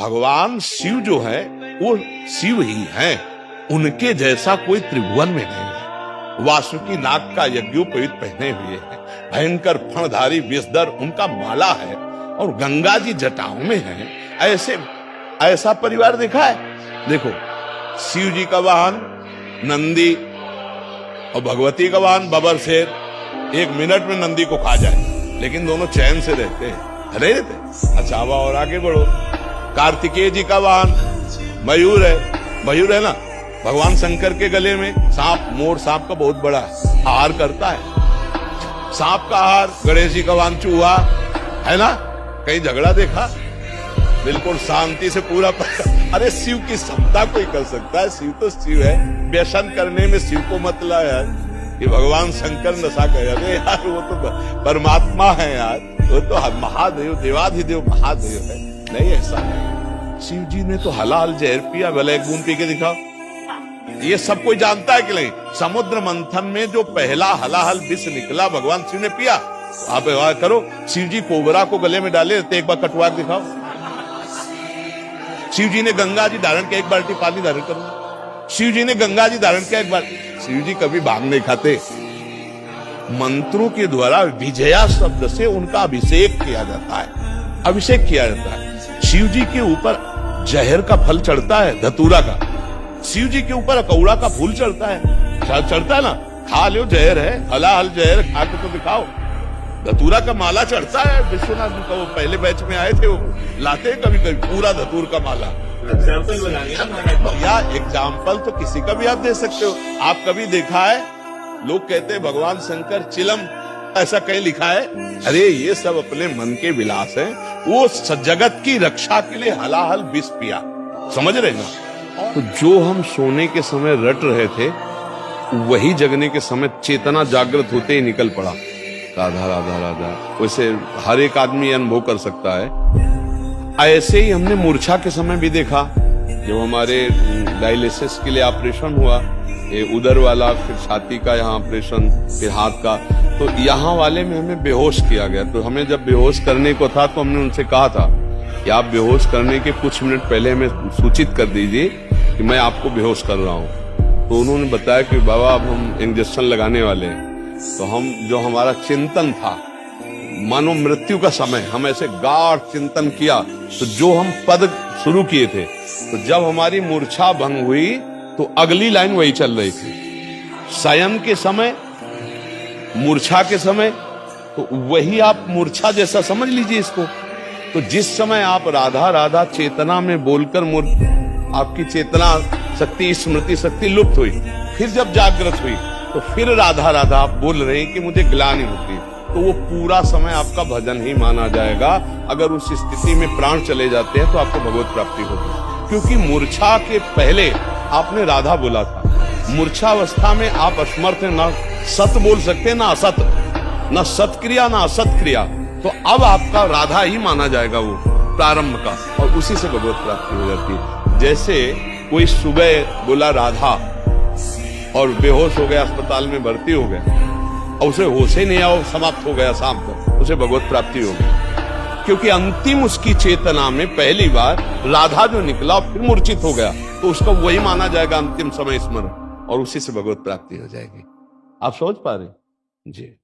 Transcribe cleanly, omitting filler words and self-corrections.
भगवान शिव जो है वो शिव ही है, उनके जैसा कोई त्रिभुवन में नहीं है। वासुकी नाग का यज्ञोपवीत पहने हुए है, भयंकर फणधारी विषधर उनका माला है, और गंगा जी जटाओं में है। ऐसा परिवार देखा है? देखो, शिव जी का वाहन नंदी और भगवती का वाहन बबर शेर। 1 मिनट में नंदी को खा जाए, लेकिन दोनों चैन से रहते हैं, रहते। अच्छा, अब और आगे बढ़ो, कार्तिकेय जी का वाहन मयूर है। मयूर है ना, भगवान शंकर के गले में सांप, मोर सांप का बहुत बड़ा हार करता है। सांप का हार। गणेश जी का वाहन चूहा है ना, कहीं झगड़ा देखा? बिल्कुल शांति से पूरा अरे शिव की क्षमता कोई कर सकता है? शिव तो शिव है। व्यसन करने में शिव को मतलब है कि भगवान शंकर नशा करे? अरे यार, वो तो परमात्मा है यार, वो तो महादेव, देवाधिदेव महादेव है। नहीं, ऐसा नहीं। शिव जी ने तो हलाल जहर पिया, भले 1 बूंद पी के दिखाओ। ये सब कोई जानता है कि नहीं? समुद्र मंथन में जो पहला हलाहल विष निकला भगवान शिव ने पिया। आप करो, शिव जी कोबरा को गले में डाले तो एक बार कटवा दिखाओ। शिव जी ने गंगा जी धारण किया, 1 बाल्टी पानी धारण करो। शिव जी ने गंगा जी धारण किया, 1 बार। शिव जी कभी भांग नहीं खाते। मंत्रों के द्वारा विजया शब्द से उनका अभिषेक किया जाता है, अभिषेक किया जाता है। शिव जी के ऊपर जहर का फल चढ़ता है, धतूरा का। शिव जी के ऊपर अकौड़ा का फूल चढ़ता है, चढ़ता है ना, खा लो, जहर है, हलाहल जहर खा के तो दिखाओ। धतूरा का माला चढ़ता है, विश्वनाथ जी का वो पहले बैच में आए थे, वो लाते कभी कभी पूरा धतूर का माला। या एग्जाम्पल तो किसी का भी आप दे सकते हो। आप कभी देखा है लोग कहते हैं भगवान शंकर चिलम, ऐसा कहीं लिखा है? अरे ये सब अपने मन के विलास हैं। वो जगत की रक्षा के लिए हलाहल विष पिया, समझ रहे ना? तो जो हम सोने के समय रट रहे थे, वही जगने के समय चेतना जागृत होते ही निकल पड़ा। राधा राधा राधा। वैसे हर एक आदमी अनुभव कर सकता है। ऐसे ही हमने मूर्छा के समय भी देखा, जब हमारे डायलिसिस के लिए ऑपरेशन हुआ, ये उदर वाला, फिर छाती का यहाँ ऑपरेशन, फिर हाथ का, तो यहाँ वाले में हमें बेहोश किया गया। तो हमें जब बेहोश करने को था तो हमने उनसे कहा था कि आप बेहोश करने के कुछ मिनट पहले हमें सूचित कर दीजिए कि मैं आपको बेहोश कर रहा हूँ। तो उन्होंने बताया कि बाबा अब हम इंजेक्शन लगाने वाले हैं। तो हम, जो हमारा चिंतन था, मानो मृत्यु का समय, हम ऐसे गाढ़ चिंतन किया। तो जो हम पद शुरू किए थे, तो जब हमारी मूर्छा भंग हुई तो अगली लाइन वही चल रही थी। शयन के समय, मूर्छा के समय, तो वही आप मूर्छा जैसा समझ लीजिए इसको। तो जिस समय आप राधा राधा चेतना में बोलकर आपकी चेतना शक्ति, स्मृति शक्ति लुप्त हुई, फिर जब जागृत हुई तो फिर राधा राधा आप बोल रहे हैं कि मुझे ग्लानि होती, तो वो पूरा समय आपका भजन ही माना जाएगा। अगर उस स्थिति में प्राण चले जाते हैं तो आपको भगवत प्राप्ति होगी। क्योंकि मूर्छा के पहले आपने राधा बोला था। मूर्छावस्था में आप असमर्थ हैं, ना सत बोल सकते ना असत, ना सत्क्रिया ना असत क्रिया। तो अब आपका राधा ही माना जाएगा वो प्रारंभ का, और उसी से भगवत प्राप्ति हो जाती है। जैसे कोई सुबह बोला राधा और बेहोश हो गया, अस्पताल में भर्ती हो गया, और उसे होश ही नहीं आया, समाप्त हो गया शाम तक, उसे भगवत प्राप्ति हो गई। क्योंकि अंतिम उसकी चेतना में पहली बार राधा जो निकला फिर मूर्छित हो गया, तो उसका वही माना जाएगा अंतिम समय स्मरण, और उसी से भगवत प्राप्ति हो जाएगी। आप समझ पा रहे? जी।